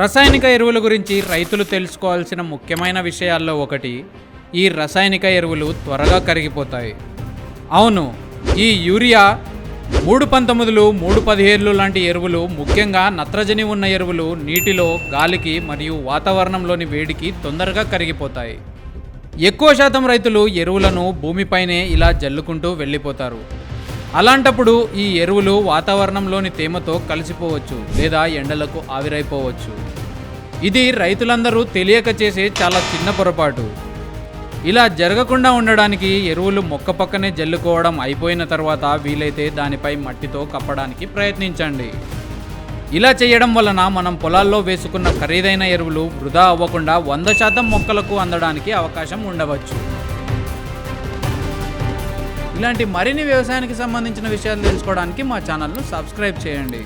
రసాయనిక ఎరువుల గురించి రైతులు తెలుసుకోవాల్సిన ముఖ్యమైన విషయాల్లో ఒకటి, ఈ రసాయనిక ఎరువులు త్వరగా కరిగిపోతాయి. అవును, ఈ యూరియా, 319లు, 317లు లాంటి ఎరువులు, ముఖ్యంగా నత్రజని ఉన్న ఎరువులు నీటిలో, గాలికి మరియు వాతావరణంలోని వేడికి తొందరగా కరిగిపోతాయి. ఎక్కువ శాతం రైతులు ఎరువులను భూమిపైనే ఇలా జల్లుకుంటూ వెళ్ళిపోతారు. అలాంటప్పుడు ఈ ఎరువులు వాతావరణంలోని తేమతో కలిసిపోవచ్చు లేదా ఎండలకు ఆవిరైపోవచ్చు. ఇది రైతులందరూ తెలియక చేసే చాలా చిన్న పొరపాటు. ఇలా జరగకుండా ఉండడానికి ఎరువులు మొక్క పక్కనే జల్లుకోవడం అయిపోయిన తర్వాత వీలైతే దానిపై మట్టితో కప్పడానికి ప్రయత్నించండి. ఇలా చేయడం వలన మనం పొలాల్లో వేసుకున్న ఖరీదైన ఎరువులు వృధా అవ్వకుండా 100% మొక్కలకు అందడానికి అవకాశం ఉండవచ్చు. ఇలాంటి మరిన్ని వ్యవసాయానికి సంబంధించిన విషయాలు తెలుసుకోవడానికి మా ఛానల్ను సబ్స్క్రైబ్ చేయండి.